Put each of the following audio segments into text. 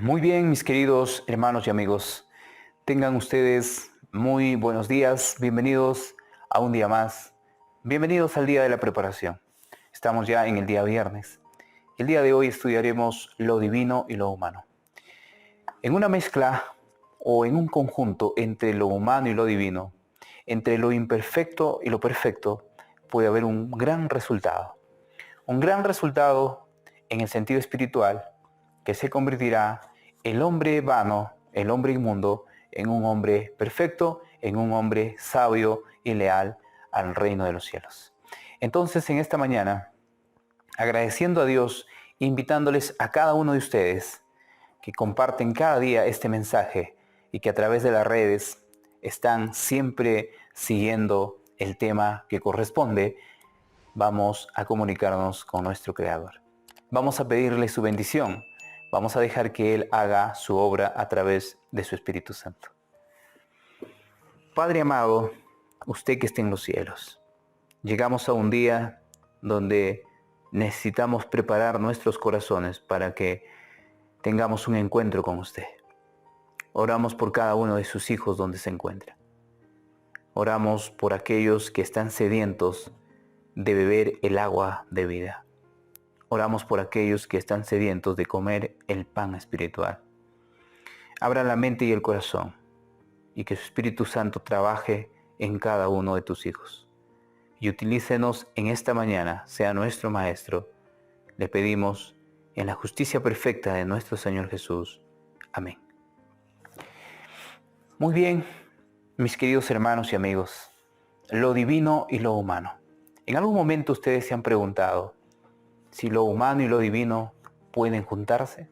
Muy bien, mis queridos hermanos y amigos. Tengan ustedes muy buenos días. Bienvenidos a un día más. Bienvenidos al día de la preparación. Estamos ya en el día viernes. El día de hoy estudiaremos lo divino y lo humano. En una mezcla o en un conjunto entre lo humano y lo divino, entre lo imperfecto y lo perfecto, puede haber un gran resultado. Un gran resultado en el sentido espiritual que se convertirá el hombre vano, el hombre inmundo, en un hombre perfecto, en un hombre sabio y leal al reino de los cielos. Entonces, en esta mañana, agradeciendo a Dios, invitándoles a cada uno de ustedes que comparten cada día este mensaje y que a través de las redes están siempre siguiendo el tema que corresponde, vamos a comunicarnos con nuestro Creador. Vamos a pedirle su bendición. Vamos a dejar que Él haga su obra a través de su Espíritu Santo. Padre amado, usted que está en los cielos, llegamos a un día donde necesitamos preparar nuestros corazones para que tengamos un encuentro con usted. Oramos por cada uno de sus hijos donde se encuentra. Oramos por aquellos que están sedientos de beber el agua de vida. Oramos por aquellos que están sedientos de comer el pan espiritual. Abra la mente y el corazón y que su Espíritu Santo trabaje en cada uno de tus hijos. Y utilícenos en esta mañana, sea nuestro Maestro. Le pedimos en la justicia perfecta de nuestro Señor Jesús. Amén. Muy bien, mis queridos hermanos y amigos, lo divino y lo humano. En algún momento ustedes se han preguntado si lo humano y lo divino pueden juntarse.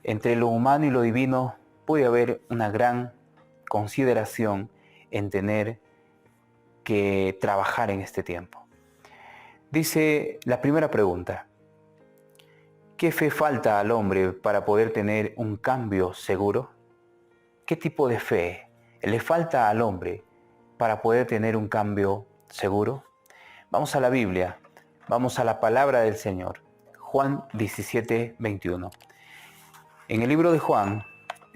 Entre lo humano y lo divino puede haber una gran consideración en tener que trabajar en este tiempo. Dice la primera pregunta: ¿qué fe falta al hombre para poder tener un cambio seguro? ¿Qué tipo de fe le falta al hombre para poder tener un cambio seguro? Vamos a la Biblia, vamos a la palabra del Señor. Juan 17, 21. En el libro de Juan,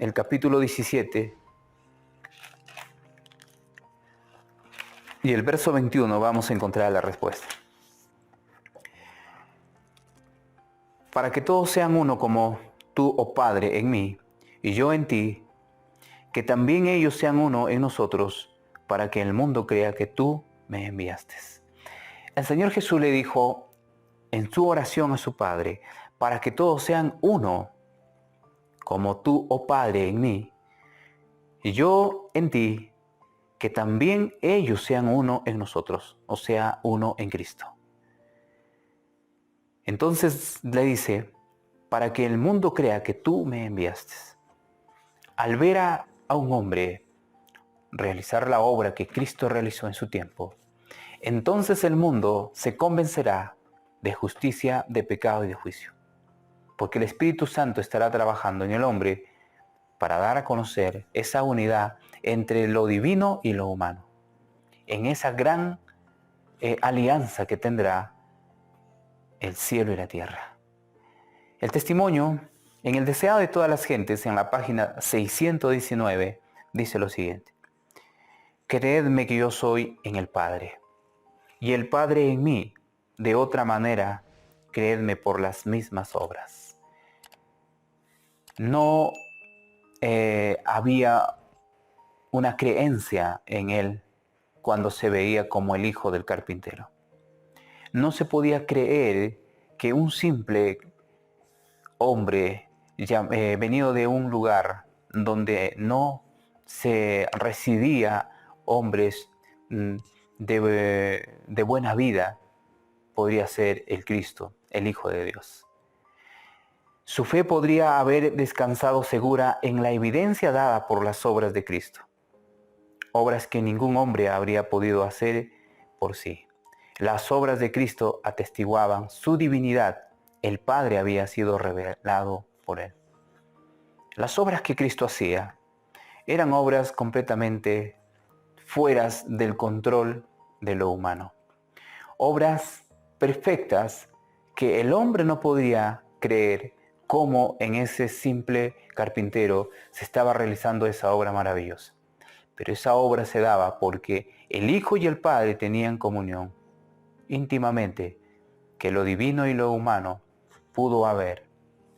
el capítulo 17 y el verso 21, vamos a encontrar la respuesta. Para que todos sean uno como tú, oh Padre, en mí, y yo en ti, que también ellos sean uno en nosotros, para que el mundo crea que tú me enviaste. El Señor Jesús le dijo en su oración a su Padre: para que todos sean uno, como tú, oh Padre, en mí, y yo en ti, que también ellos sean uno en nosotros, o sea, uno en Cristo. Entonces le dice: para que el mundo crea que tú me enviaste. Al ver a un hombre realizar la obra que Cristo realizó en su tiempo, entonces el mundo se convencerá de justicia, de pecado y de juicio. Porque el Espíritu Santo estará trabajando en el hombre para dar a conocer esa unidad entre lo divino y lo humano. En esa gran alianza que tendrá el cielo y la tierra. El testimonio, en el deseado de todas las gentes, en la página 619, dice lo siguiente: creedme que yo soy en el Padre, y el Padre en mí. De otra manera, creedme por las mismas obras. No había una creencia en él cuando se veía como el hijo del carpintero. No se podía creer que un simple hombre venido de un lugar donde no se residía hombres de buena vida, podría ser el Cristo, el Hijo de Dios. Su fe podría haber descansado segura en la evidencia dada por las obras de Cristo, obras que ningún hombre habría podido hacer por sí. Las obras de Cristo atestiguaban su divinidad. El Padre había sido revelado por él. Las obras que Cristo hacía eran obras completamente fuera del control de lo humano. Obras perfectas que el hombre no podría creer cómo en ese simple carpintero se estaba realizando esa obra maravillosa. Pero esa obra se daba porque el Hijo y el Padre tenían comunión íntimamente, que lo divino y lo humano pudo haber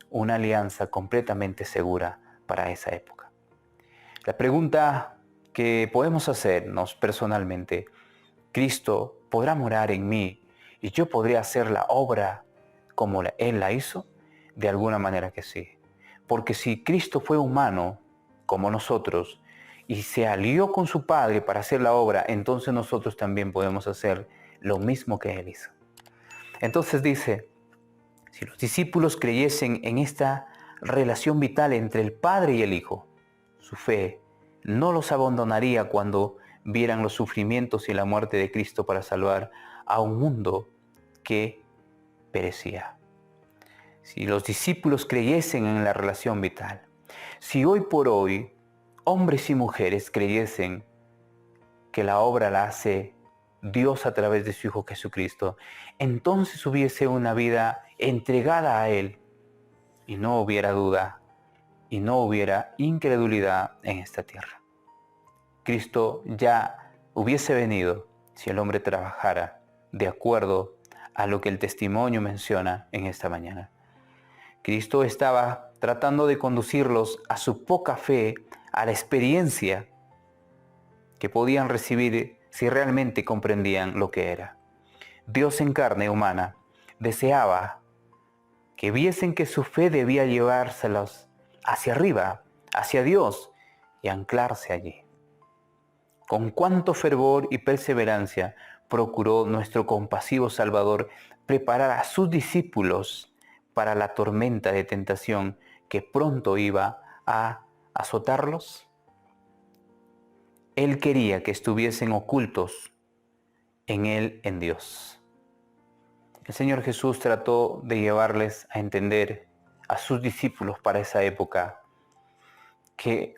una alianza completamente segura para esa época. La pregunta que podemos hacernos personalmente: ¿Cristo podrá morar en mí y yo podría hacer la obra como Él la hizo? De alguna manera que sí. Porque si Cristo fue humano como nosotros y se alió con su Padre para hacer la obra, entonces nosotros también podemos hacer lo mismo que Él hizo. Entonces dice, si los discípulos creyesen en esta relación vital entre el Padre y el Hijo, su fe no los abandonaría cuando vieran los sufrimientos y la muerte de Cristo para salvar a un mundo que perecía. Si los discípulos creyesen en la relación vital, si hoy por hoy hombres y mujeres creyesen que la obra la hace Dios a través de su Hijo Jesucristo, entonces hubiese una vida entregada a Él y no hubiera duda y no hubiera incredulidad en esta tierra. Cristo ya hubiese venido si el hombre trabajara de acuerdo a lo que el testimonio menciona en esta mañana. Cristo estaba tratando de conducirlos a su poca fe, a la experiencia que podían recibir si realmente comprendían lo que era. Dios en carne humana deseaba que viesen que su fe debía llevárselos hacia arriba, hacia Dios y anclarse allí. Con cuánto fervor y perseverancia procuró nuestro compasivo Salvador preparar a sus discípulos para la tormenta de tentación que pronto iba a azotarlos. Él quería que estuviesen ocultos en Él, en Dios. El Señor Jesús trató de llevarles a entender a sus discípulos para esa época que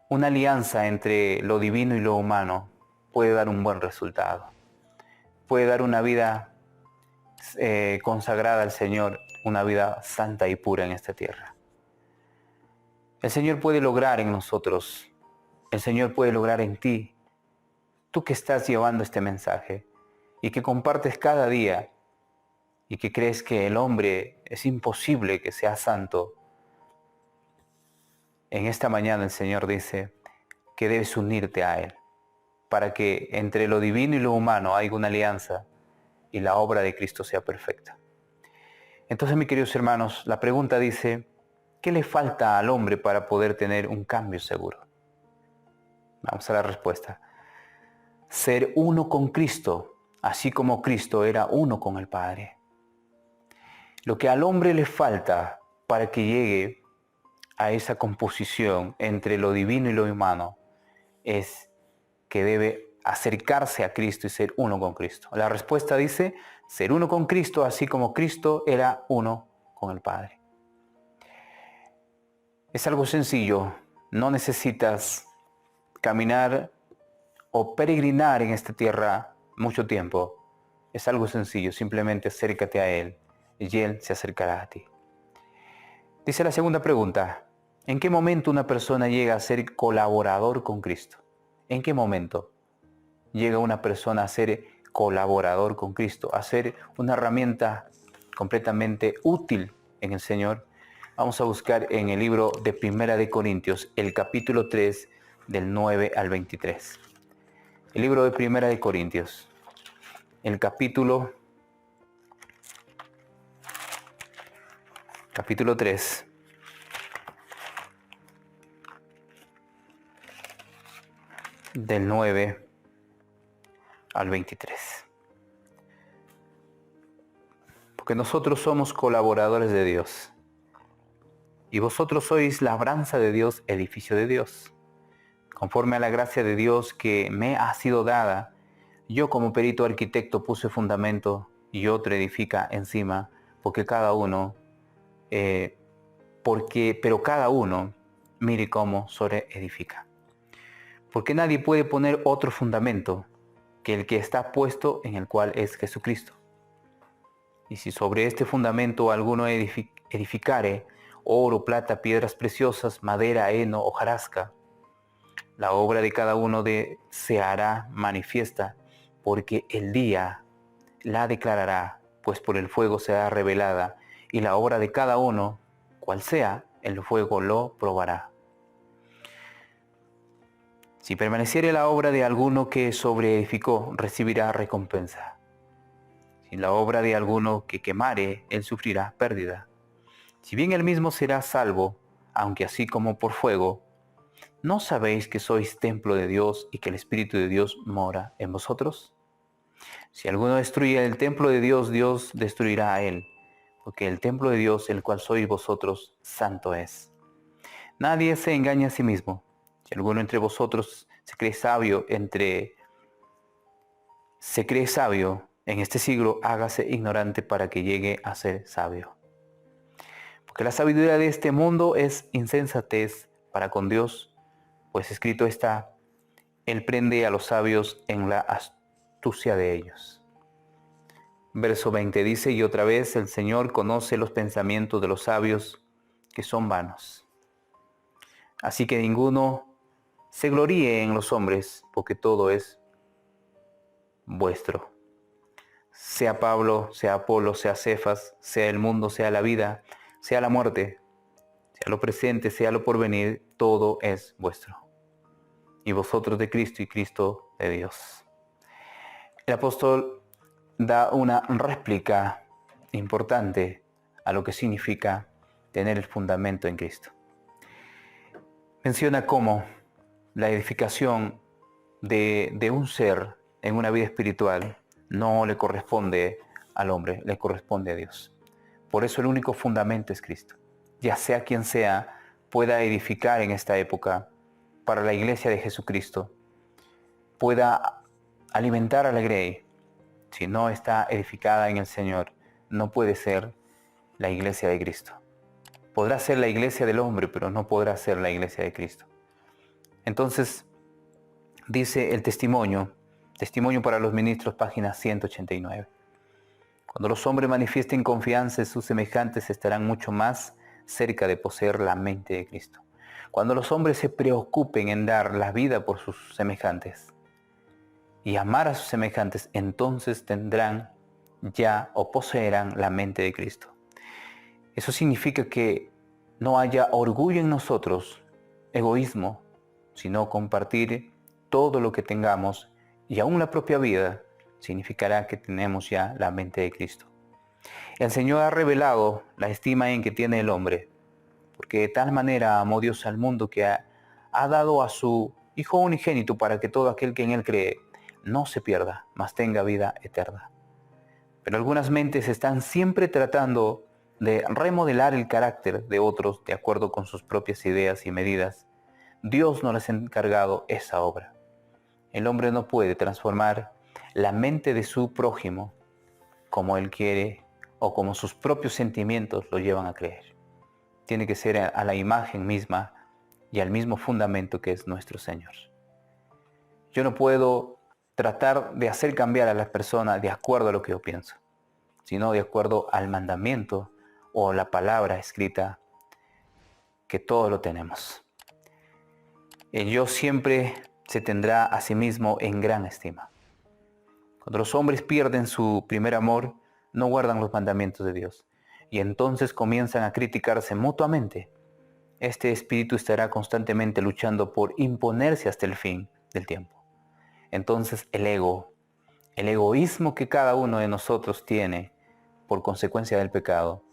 una alianza entre lo divino y lo humano puede dar un buen resultado. Puede dar una vida consagrada al Señor, una vida santa y pura en esta tierra. El Señor puede lograr en nosotros, el Señor puede lograr en ti, tú que estás llevando este mensaje y que compartes cada día y que crees que el hombre es imposible que sea santo. En esta mañana el Señor dice que debes unirte a Él para que entre lo divino y lo humano haya una alianza y la obra de Cristo sea perfecta. Entonces, mis queridos hermanos, la pregunta dice, ¿qué le falta al hombre para poder tener un cambio seguro? Vamos a la respuesta. Ser uno con Cristo, así como Cristo era uno con el Padre. Lo que al hombre le falta para que llegue a esa composición entre lo divino y lo humano es que debe acercarse a Cristo y ser uno con Cristo. La respuesta dice, ser uno con Cristo, así como Cristo era uno con el Padre. Es algo sencillo, no necesitas caminar o peregrinar en esta tierra mucho tiempo. Es algo sencillo, simplemente acércate a Él y Él se acercará a ti. Dice la segunda pregunta, ¿en qué momento una persona llega a ser colaborador con Cristo? ¿En qué momento llega una persona a ser colaborador con Cristo, a ser una herramienta completamente útil en el Señor? Vamos a buscar en el libro de Primera de Corintios, el capítulo 3, del 9 al 23. El libro de Primera de Corintios, el capítulo 3. Del 9 al 23. Porque nosotros somos colaboradores de Dios. Y vosotros sois labranza de Dios, edificio de Dios. Conforme a la gracia de Dios que me ha sido dada, yo como perito arquitecto puse fundamento y otro edifica encima, pero cada uno mire cómo sobre edifica. Porque nadie puede poner otro fundamento que el que está puesto, en el cual es Jesucristo. Y si sobre este fundamento alguno edificare, oro, plata, piedras preciosas, madera, heno, hojarasca. La obra de cada uno se hará manifiesta, porque el día la declarará, pues por el fuego será revelada, y la obra de cada uno, cual sea, el fuego lo probará. Si permaneciere la obra de alguno que sobreedificó, recibirá recompensa. Si la obra de alguno que quemare, él sufrirá pérdida. Si bien él mismo será salvo, aunque así como por fuego, ¿no sabéis que sois templo de Dios y que el Espíritu de Dios mora en vosotros? Si alguno destruye el templo de Dios, Dios destruirá a él, porque el templo de Dios, el cual sois vosotros, santo es. Nadie se engaña a sí mismo. Si alguno entre vosotros se cree sabio en este siglo, hágase ignorante para que llegue a ser sabio. Porque la sabiduría de este mundo es insensatez para con Dios, pues escrito está: Él prende a los sabios en la astucia de ellos. Verso 20 dice: y otra vez el Señor conoce los pensamientos de los sabios, que son vanos. Así que ninguno se gloríe en los hombres, porque todo es vuestro. Sea Pablo, sea Apolo, sea Cefas, sea el mundo, sea la vida, sea la muerte, sea lo presente, sea lo porvenir, todo es vuestro. Y vosotros de Cristo y Cristo de Dios. El apóstol da una réplica importante a lo que significa tener el fundamento en Cristo. Menciona cómo la edificación de un ser en una vida espiritual no le corresponde al hombre, le corresponde a Dios. Por eso el único fundamento es Cristo. Ya sea quien sea, pueda edificar en esta época para la iglesia de Jesucristo, pueda alimentar a la grey. Si no está edificada en el Señor, no puede ser la iglesia de Cristo. Podrá ser la iglesia del hombre, pero no podrá ser la iglesia de Cristo. Entonces, dice el testimonio para los ministros, página 189. Cuando los hombres manifiesten confianza en sus semejantes, estarán mucho más cerca de poseer la mente de Cristo. Cuando los hombres se preocupen en dar la vida por sus semejantes y amar a sus semejantes, entonces tendrán ya o poseerán la mente de Cristo. Eso significa que no haya orgullo en nosotros, egoísmo, sino compartir todo lo que tengamos, y aún la propia vida significará que tenemos ya la mente de Cristo. El Señor ha revelado la estima en que tiene el hombre, porque de tal manera amó Dios al mundo que ha dado a su Hijo unigénito para que todo aquel que en Él cree no se pierda, mas tenga vida eterna. Pero algunas mentes están siempre tratando de remodelar el carácter de otros de acuerdo con sus propias ideas y medidas. Dios no les ha encargado esa obra. El hombre no puede transformar la mente de su prójimo como él quiere o como sus propios sentimientos lo llevan a creer. Tiene que ser a la imagen misma y al mismo fundamento que es nuestro Señor. Yo no puedo tratar de hacer cambiar a las personas de acuerdo a lo que yo pienso, sino de acuerdo al mandamiento o la palabra escrita, que todos lo tenemos. El yo siempre se tendrá a sí mismo en gran estima. Cuando los hombres pierden su primer amor, no guardan los mandamientos de Dios, y entonces comienzan a criticarse mutuamente. Este espíritu estará constantemente luchando por imponerse hasta el fin del tiempo. Entonces el egoísmo que cada uno de nosotros tiene por consecuencia del pecado,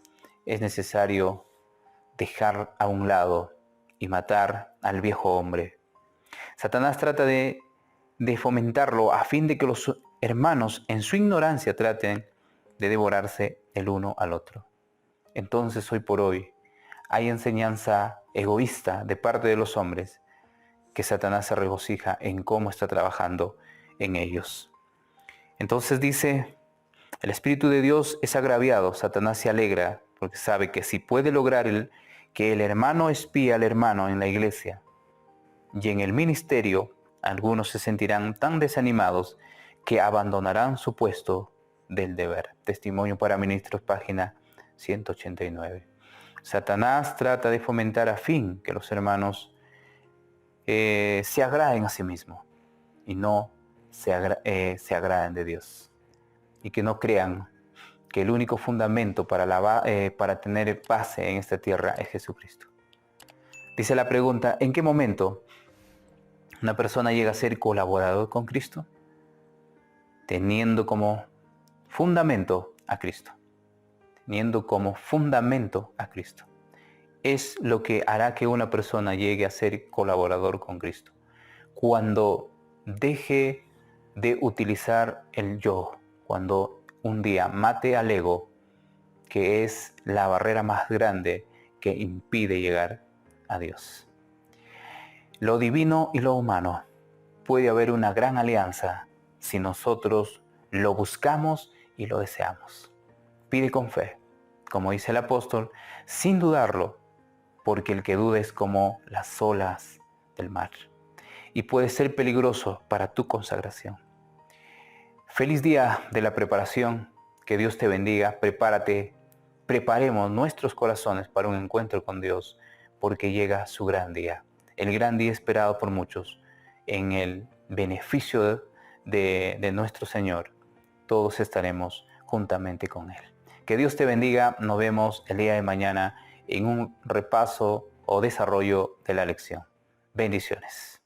es necesario dejar a un lado y matar al viejo hombre. Satanás trata de fomentarlo a fin de que los hermanos en su ignorancia traten de devorarse el uno al otro. Entonces hoy por hoy hay enseñanza egoísta de parte de los hombres que Satanás se regocija en cómo está trabajando en ellos. Entonces dice: el Espíritu de Dios es agraviado, Satanás se alegra porque sabe que si puede lograr que el hermano espíe al hermano en la iglesia y en el ministerio, algunos se sentirán tan desanimados que abandonarán su puesto del deber. Testimonio para ministros, página 189. Satanás trata de fomentar a fin que los hermanos se agraden a sí mismos y no se agraden de Dios. Y que no crean que el único fundamento para tener paz en esta tierra es Jesucristo. Dice la pregunta, ¿en qué momento una persona llega a ser colaborador con Cristo? Teniendo como fundamento a Cristo. Teniendo como fundamento a Cristo. Es lo que hará que una persona llegue a ser colaborador con Cristo. Cuando deje de utilizar el yo, cuando un día mate al ego, que es la barrera más grande que impide llegar a Dios. Lo divino y lo humano, puede haber una gran alianza si nosotros lo buscamos y lo deseamos. Pide con fe, como dice el apóstol, sin dudarlo, porque el que duda es como las olas del mar y puede ser peligroso para tu consagración. Feliz día de la preparación, que Dios te bendiga, prepárate, preparemos nuestros corazones para un encuentro con Dios, porque llega su gran día, el gran día esperado por muchos, en el beneficio de nuestro Señor, todos estaremos juntamente con Él. Que Dios te bendiga, nos vemos el día de mañana en un repaso o desarrollo de la lección. Bendiciones.